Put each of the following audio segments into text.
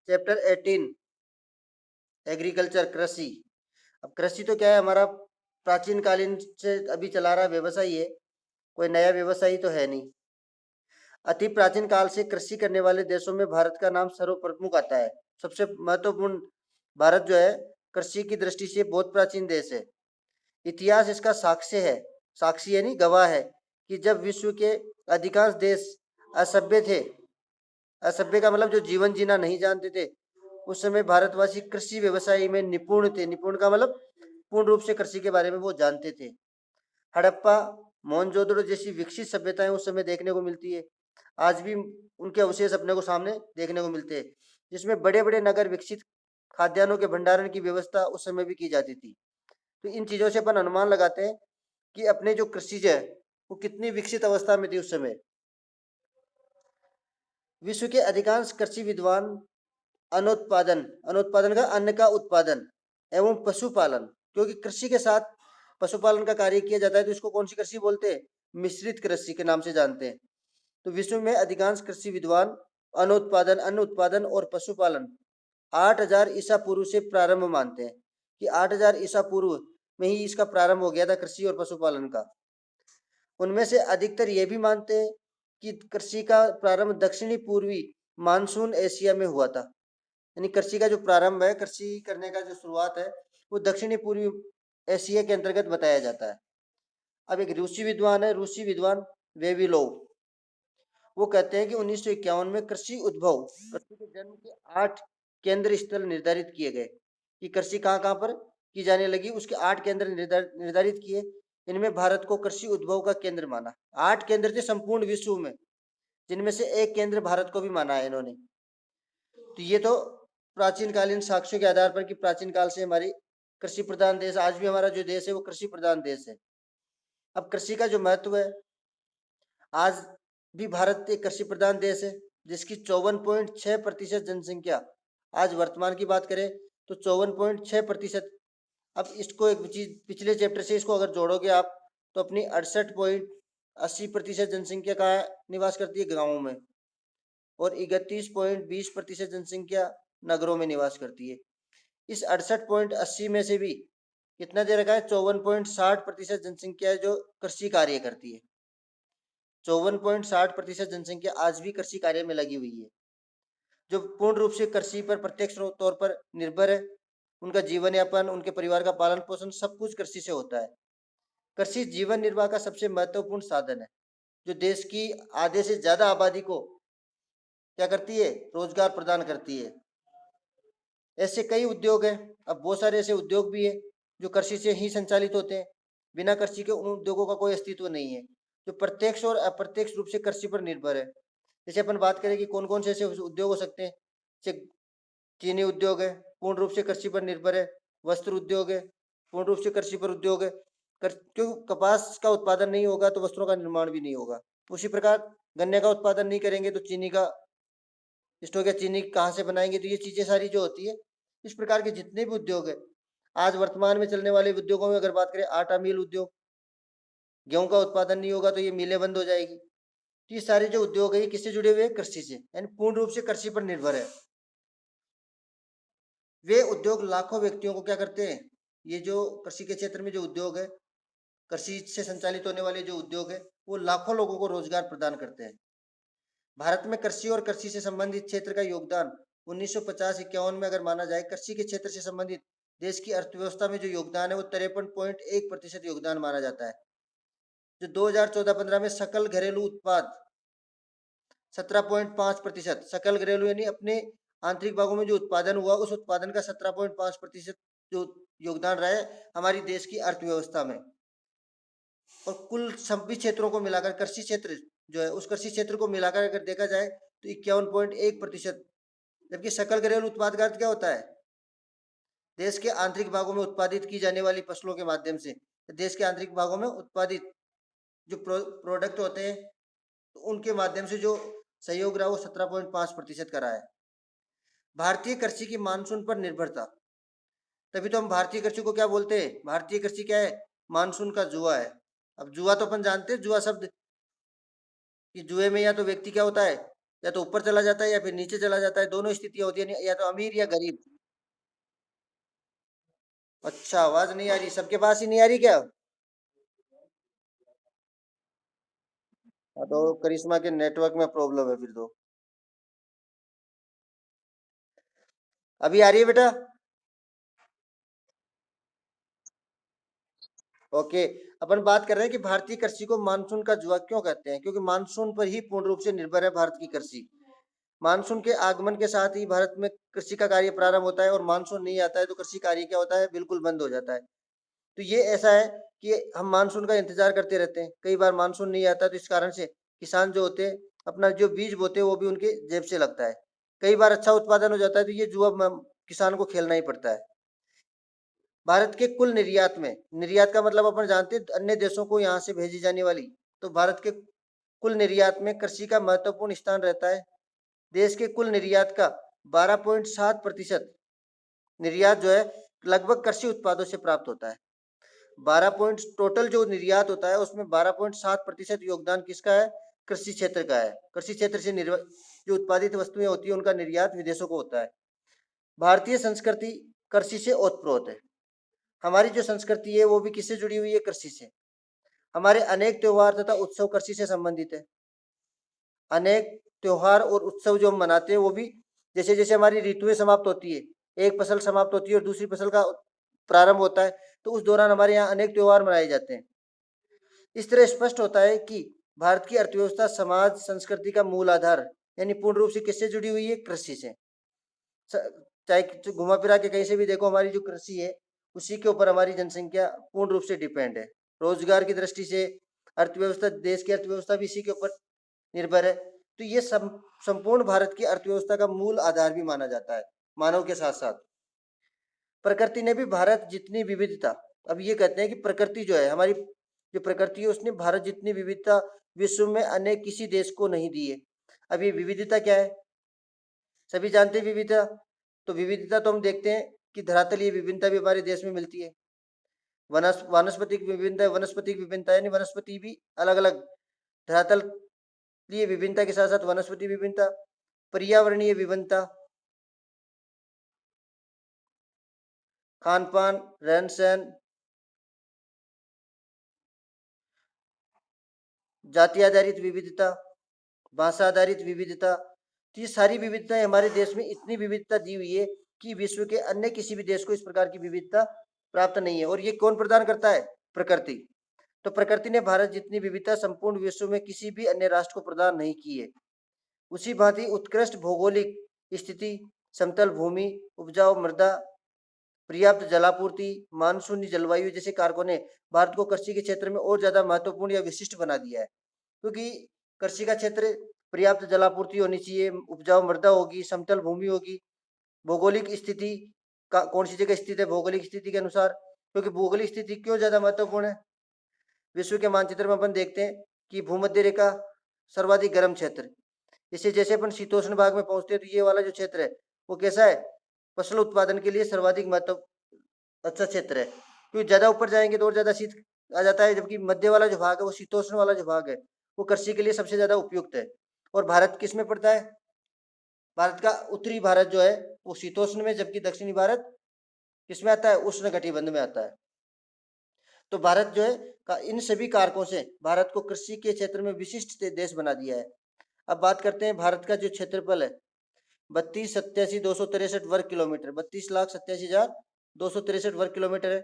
Chapter 18 agriculture कृषि। अब कृषि तो क्या है, हमारा प्राचीन कालीन से अभी चला रहा व्यवसाय है, कोई नया व्यवसाय तो है नहीं। अति प्राचीन काल से कृषि करने वाले देशों में भारत का नाम सर्वप्रमुख आता है। सबसे महत्वपूर्ण, भारत जो है कृषि की दृष्टि से बहुत प्राचीन देश है। इतिहास इसका साक्ष्य है, साक्षी है नहीं, गवाह है कि जब विश्व के अधिकांश देश असभ्य थे, असभ्य का मतलब जो जीवन जीना नहीं जानते थे, उस समय भारतवासी कृषि व्यवसाय में निपुण थे। निपुण का मतलब पूर्ण रूप से कृषि के बारे में वो जानते थे। हड़प्पा, मोहनजोदड़ो जैसी विकसित सभ्यताएं उस समय देखने को मिलती है। आज भी उनके अवशेष अपने को सामने देखने को मिलते हैं, जिसमें बड़े बड़े नगर, विकसित खाद्यान्नों के भंडारण की व्यवस्था उस समय भी की जाती थी। तो इन चीजों से अपन अनुमान लगाते हैं कि अपने जो कृषि है वो कितनी विकसित अवस्था में थी उस समय। विश्व के अधिकांश कृषि विद्वान अनुत्पादन, अनुत्पादन का अन्न का उत्पादन एवं पशुपालन, क्योंकि कृषि के साथ पशुपालन का कार्य किया जाता है, तो इसको कौन सी कृषि बोलते हैं? मिश्रित कृषि के नाम से जानते हैं। तो विश्व में अधिकांश कृषि विद्वान अनुत्पादन, अन्न उत्पादन और पशुपालन 8000 ईसा पूर्व से प्रारंभ मानते हैं कि 8000 ईसा पूर्व में ही इसका प्रारंभ हो गया था कृषि और पशुपालन का। उनमें से अधिकतर ये भी मानते हैं कि कृषि का प्रारंभ दक्षिणी पूर्वी मानसून एशिया में हुआ था। यानी कृषि का जो प्रारंभ है, कृषि करने का जो शुरुआत है, वो दक्षिणी पूर्वी एशिया के अंतर्गत बताया जाता है। अब एक रूसी विद्वान है, रूसी विद्वान वेविलोव, वो कहते हैं कि 1951 में कृषि उद्भव, कृषि के जन्म के 8 केंद्र स्थल निर्धारित किए गए कि कृषि कहाँ कहाँ पर की जाने लगी, उसके 8 केंद्र निर्धारित किए। इनमें भारत को कृषि उद्भव का केंद्र माना। 8 केंद्र थे संपूर्ण विश्व में, जिनमें से एक केंद्र भारत को भी माना है इन्होंने। तो ये तो प्राचीन कालीन साक्ष्यों के आधार पर कि प्राचीन काल से हमारी कृषि प्रधान देश, आज भी हमारा जो देश है वो कृषि प्रधान देश है। अब कृषि का जो महत्व है, आज भी भारत एक कृषि प्रधान देश है, जिसकी 54.6% जनसंख्या, आज वर्तमान की बात करें तो 54.6%। अब इसको एक चीज पिछले चैप्टर से इसको अगर जोड़ोगे आप, तो अपनी 68.80% जनसंख्या का निवास करती है गाँवों में, और 31.20% जनसंख्या नगरों में निवास करती है। इस 68.80 में से भी कितना दे रखा है? 54.60% जनसंख्या है जो कृषि कार्य करती है। 54.60% जनसंख्या आज भी कृषि कार्य में लगी हुई है, जो पूर्ण रूप से कृषि पर प्रत्यक्ष तौर पर निर्भर है। उनका जीवन यापन, उनके परिवार का पालन पोषण सब कुछ कृषि से होता है। कृषि जीवन निर्वाह का सबसे महत्वपूर्ण साधन है, जो देश की आधे से ज्यादा आबादी को क्या करती है? रोजगार प्रदान करती है। ऐसे कई उद्योग हैं, अब बहुत सारे ऐसे उद्योग भी है जो कृषि से ही संचालित होते हैं। बिना कृषि के उन उद्योगों का कोई अस्तित्व नहीं है, जो प्रत्यक्ष और अप्रत्यक्ष रूप से कृषि पर निर्भर है। जैसे अपन बात करें कि कौन कौन से ऐसे उद्योग हो सकते हैं, जैसे चीनी उद्योग है, पूर्ण रूप से कृषि पर निर्भर है। वस्त्र उद्योग है, पूर्ण रूप से कृषि पर उद्योग है। क्यों? कपास का उत्पादन नहीं होगा तो वस्त्रों का निर्माण भी नहीं होगा। उसी प्रकार गन्ने का उत्पादन नहीं करेंगे तो चीनी का स्टोव या चीनी कहाँ से बनाएंगे? तो ये चीजें सारी जो होती है, इस प्रकार के जितने भी उद्योग है, आज वर्तमान में चलने वाले उद्योगों में अगर बात करें, आटा मिल उद्योग, गेहूं का उत्पादन नहीं होगा तो ये मिलें बंद हो जाएगी। तो ये सारे जो उद्योग है, ये किससे जुड़े हुए हैं? कृषि से, यानी पूर्ण रूप से कृषि पर निर्भर है। वे उद्योग लाखों व्यक्तियों को क्या करते हैं? ये जो कृषि के क्षेत्र में जो उद्योग है, कृषि से संचालित होने वाले जो उद्योग है, वो लाखों लोगों को रोजगार प्रदान करते हैं। भारत में कृषि और कृषि से संबंधित क्षेत्र का योगदान 1950-51 में अगर माना जाए, कृषि के क्षेत्र से संबंधित देश की अर्थव्यवस्था में जो योगदान है वो 53.1% योगदान माना जाता है। जो 2014-15 में सकल घरेलू उत्पाद 17.5%, सकल घरेलू यानी अपने आंतरिक भागों में जो उत्पादन हुआ, उस उत्पादन का 17.5% जो योगदान रहा है हमारी देश की अर्थव्यवस्था में। और कुल सभी क्षेत्रों को मिलाकर कृषि क्षेत्र जो है, उस कृषि क्षेत्र को मिलाकर अगर देखा जाए तो 51.1%। जबकि सकल घरेलू उत्पाद का अर्थ क्या होता है? देश के आंतरिक भागों में उत्पादित की जाने वाली फसलों के माध्यम से देश के आंतरिक भागों में उत्पादित जो प्रोडक्ट होते हैं, तो उनके माध्यम से जो सहयोग रहा वो 17.5% का रहा है। भारतीय कृषि की मानसून पर निर्भरता, तभी तो हम भारतीय कृषि को क्या बोलते हैं? भारतीय कृषि क्या है? मानसून का जुआ है। अब जुआ तो अपन जानते हैं, जुआ शब्द कि जुए में या तो व्यक्ति क्या होता है, या तो ऊपर चला जाता है या फिर नीचे चला जाता है, दोनों स्थितियां होती है, या तो अमीर या गरीब। अच्छा, आवाज नहीं आ रही, सबके पास ही नहीं आ रही क्या? हाँ, तो करिश्मा के नेटवर्क में प्रॉब्लम है फिर तो। अभी आ रही है बेटा? ओके। अपन बात कर रहे हैं कि भारतीय कृषि को मानसून का जुआ क्यों कहते हैं, क्योंकि मानसून पर ही पूर्ण रूप से निर्भर है भारत की कृषि। मानसून के आगमन के साथ ही भारत में कृषि का कार्य प्रारंभ होता है, और मानसून नहीं आता है तो कृषि कार्य क्या होता है, बिल्कुल बंद हो जाता है। तो ये ऐसा है कि हम मानसून का इंतजार करते रहते हैं, कई बार मानसून नहीं आता, तो इस कारण से किसान जो होते हैं अपना जो बीज बोते हैं वो भी उनके जेब से लगता है। कई बार अच्छा उत्पादन हो जाता है, तो ये जुआ किसान को खेलना ही पड़ता है। भारत के कुल निर्यात में, निर्यात का मतलब अपन जानते हैं अन्य देशों को यहाँ से भेजी जाने वाली, तो भारत के कुल निर्यात में कृषि का महत्वपूर्ण स्थान रहता है। देश के कुल निर्यात का 12.7% निर्यात जो है लगभग कृषि उत्पादों से प्राप्त होता है। 12 पॉइंट टोटल जो निर्यात होता है उसमें 12.7% योगदान किसका है, कृषि क्षेत्र का है। कृषि क्षेत्र से जो उत्पादित वस्तुएं होती है उनका निर्यात विदेशों को होता है। भारतीय संस्कृति कृषि से ओतप्रोत है। हमारी जो संस्कृति है वो भी किससे जुड़ी हुई है, कृषि से। हमारे अनेक त्योहार तथा उत्सव कृषि से संबंधित है। अनेक त्योहार और उत्सव जो हम मनाते हैं वो भी, जैसे जैसे हमारी ऋतुएं समाप्त होती है, एक फसल समाप्त होती है और दूसरी फसल का प्रारंभ होता है, तो उस दौरान हमारे यहाँ अनेक त्योहार मनाए जाते हैं। इस तरह स्पष्ट होता है कि भारत की अर्थव्यवस्था समाज संस्कृति का मूल आधार यानी पूर्ण रूप से किससे जुड़ी हुई है, कृषि से। चाहे घुमा फिरा के कहीं से भी देखो, हमारी जो कृषि है उसी के ऊपर हमारी जनसंख्या पूर्ण रूप से डिपेंड है। रोजगार की दृष्टि से अर्थव्यवस्था, देश की अर्थव्यवस्था भी इसी के ऊपर निर्भर है। तो ये संपूर्ण भारत की अर्थव्यवस्था का मूल आधार भी माना जाता है, मानव के साथ साथ। प्रकृति ने भी भारत जितनी विविधता, अब ये कहते हैं कि प्रकृति जो है हमारी, जो प्रकृति है उसने भारत जितनी विविधता विश्व में अन्य किसी देश को नहीं दी है। अब ये विविधता क्या है, सभी जानते हैं विविधता। तो विविधता तो हम देखते हैं कि धरातलीय विभिन्नता भी हमारे देश में मिलती है। वानस्पतिक विभिन्नता, वनस्पतिक विभिन्नता यानी वनस्पति भी अलग अलग, धरातल विभिन्नता के साथ साथ वनस्पति विभिन्नता, पर्यावरणीय विभिन्नता, खान पान, रहन सहन, जाति आधारित विविधता, भाषा आधारित विविधता। तो ये सारी विविधताएं हमारे देश में इतनी विविधता दी हुई है कि विश्व के अन्य किसी भी देश को इस प्रकार की विविधता प्राप्त नहीं है। और ये कौन प्रदान करता है, प्रकृति। तो प्रकृति ने भारत जितनी विविधता संपूर्ण विश्व में किसी भी अन्य राष्ट्र को प्रदान नहीं की है। उसी भांति उत्कृष्ट भौगोलिक स्थिति, समतल भूमि, उपजाऊ मृदा, पर्याप्त जलापूर्ति, मानसूनी जलवायु जैसे कारकों ने भारत को कृषि के क्षेत्र में और ज्यादा महत्वपूर्ण या विशिष्ट बना दिया है। क्योंकि कृषि का क्षेत्र, पर्याप्त जलापूर्ति होनी चाहिए, उपजाऊ मृदा होगी, समतल भूमि होगी, भौगोलिक स्थिति का कौन सी जगह स्थित है भौगोलिक स्थिति के अनुसार। क्योंकि भौगोलिक स्थिति क्यों ज्यादा महत्वपूर्ण है, विश्व के मानचित्र में अपन देखते हैं कि भूमध्य रेखा सर्वाधिक गर्म क्षेत्र, जैसे जैसे अपन शीतोष्ण भाग में पहुंचते हैं तो ये वाला जो क्षेत्र है वो कैसा है, फसल उत्पादन के लिए सर्वाधिक महत्व अच्छा क्षेत्र है। क्योंकि ज्यादा ऊपर जाएंगे तो और ज्यादा शीत आ जाता है, जबकि मध्य वाला जो भाग है वो शीतोष्ण वाला जो भाग है वो कृषि के लिए सबसे ज्यादा उपयुक्त है। और भारत किस में पड़ता है, भारत का उत्तरी भारत जो है वो शीतोष्ण में, जबकि दक्षिणी भारत किसमें आता है, उष्ण कटिबंध में आता है। तो भारत जो है इन सभी कारकों से भारत को कृषि के क्षेत्र में विशिष्ट देश बना दिया है। अब बात करते हैं भारत का जो क्षेत्रफल है, 32,87,263 वर्ग किलोमीटर, 32,87,263 वर्ग किलोमीटर है।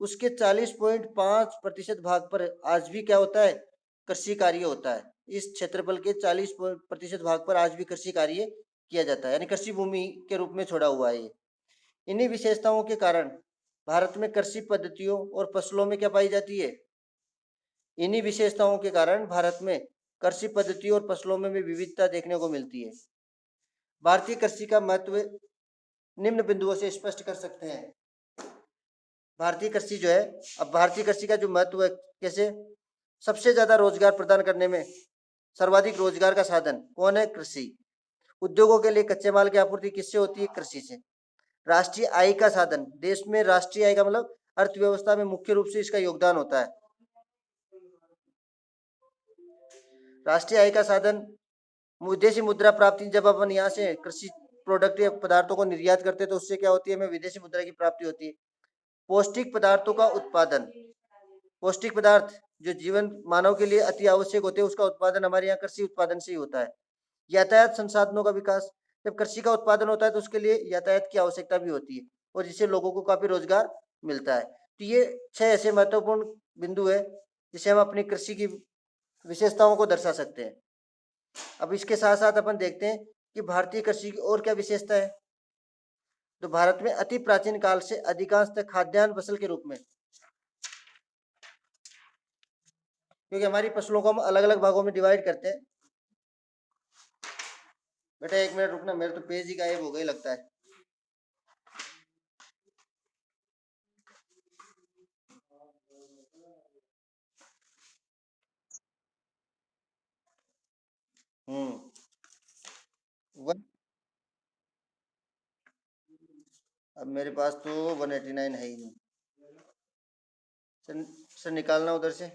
उसके 40.5% भाग पर आज भी क्या होता है, कृषि कार्य होता है। इस क्षेत्रफल के 40% भाग पर आज भी कृषि कार्य किया जाता है, यानी कृषि भूमि के रूप में छोड़ा हुआ है ये। इन्हीं विशेषताओं के कारण भारत में कृषि पद्धतियों और फसलों में क्या पाई जाती है, इन्हीं विशेषताओं के कारण भारत में कृषि पद्धतियों और फसलों में भी विविधता देखने को मिलती है। भारतीय कृषि का महत्व निम्न बिंदुओं से स्पष्ट कर सकते हैं। भारतीय कृषि जो है, अब भारतीय कृषि का जो महत्व है कैसे, सबसे ज्यादा रोजगार प्रदान करने में सर्वाधिक रोजगार का साधन कौन है, कृषि। उद्योगों के लिए कच्चे माल की आपूर्ति किससे होती है, कृषि से। राष्ट्रीय आय का साधन, देश में राष्ट्रीय आय का मतलब अर्थव्यवस्था में मुख्य रूप से इसका योगदान होता है। राष्ट्रीय आय का साधन विदेशी मुद्रा प्राप्ति, जब अपन यहाँ से कृषि प्रोडक्ट या पदार्थों को निर्यात करते हैं तो उससे क्या होती है, हमें विदेशी मुद्रा की प्राप्ति होती है। पौष्टिक पदार्थों का उत्पादन, पौष्टिक पदार्थ जो जीवन मानव के लिए अति आवश्यक होते हैं, उसका उत्पादन हमारे यहाँ कृषि उत्पादन से ही होता है। यातायात संसाधनों का विकास, जब कृषि का उत्पादन होता है तो उसके लिए यातायात की आवश्यकता भी होती है और जिससे लोगों को काफी रोजगार मिलता है। तो ये 6 ऐसे महत्वपूर्ण बिंदु है जिसे हम अपनी कृषि की विशेषताओं को दर्शा सकते हैं। अब इसके साथ साथ अपन देखते हैं कि भारतीय कृषि की और क्या विशेषता है। तो भारत में अति प्राचीन काल से अधिकांशतः खाद्यान्न फसल के रूप में, क्योंकि हमारी फसलों को हम अलग अलग भागों में डिवाइड करते हैं। बेटा एक मिनट रुकना, मेरे तो पेज ही गायब हो गई लगता है। हम्म। वन, अब मेरे पास तो 189 है ही नहीं। सर, सर निकालना उधर से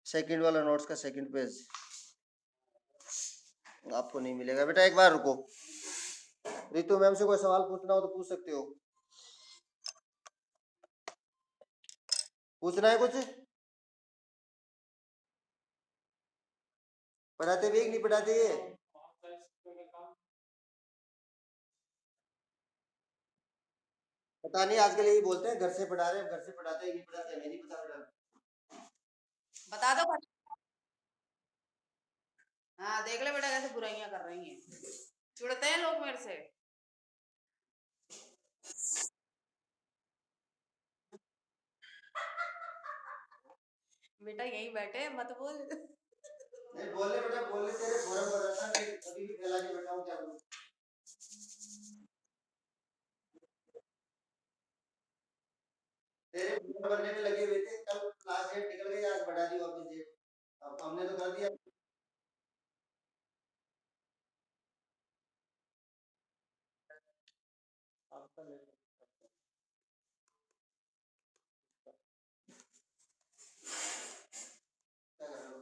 सेकंड वाला नोट्स का सेकंड पेज, आपको नहीं मिलेगा। बेटा एक बार रुको, रितु मैम से कोई सवाल पूछना हो तो पूछ सकते हो। पूछना है कुछ? पढ़ाते भी नहीं पढ़ाते ये? पता नहीं, आजकल यही बोलते हैं घर से पढ़ा रहे हैं, घर से पढ़ाते हैं, नहीं पढ़ाते, हमें नहीं पता बेटा। बता दो। हाँ देख ले बेटा कैसे बुराइयां कर रही हैं, चिढ़ते हैं लोग मेरे से। बेटा यही बैठे मत बोल। नहीं बोल ले बेटा, बोल ले, तेरे फोरम पर रहता है, अभी भी फैला के बैठा हूँ, क्या करूँ। तेरे फोरम भरने में लगे हुए थे, कल क्लास डेट निकल गई, आज बढ़ा दी वापस डेट। अब हमने तो कर दिया। आपका लेटर क्या कर रहे हो?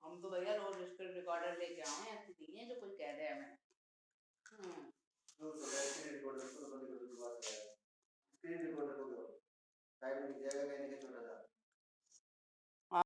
हम तो भैया रोज स्क्रिप्ट रिकॉर्डर लेके आए हैं, ऐसी नहीं है जो कोई कह दे हमें। जो स्क्रीन रिकॉर्डर को बंद कर दो, दोबारा से स्क्रीन रिकॉर्डर को साइड में दिख जाएगा, कहने के छोटा सा।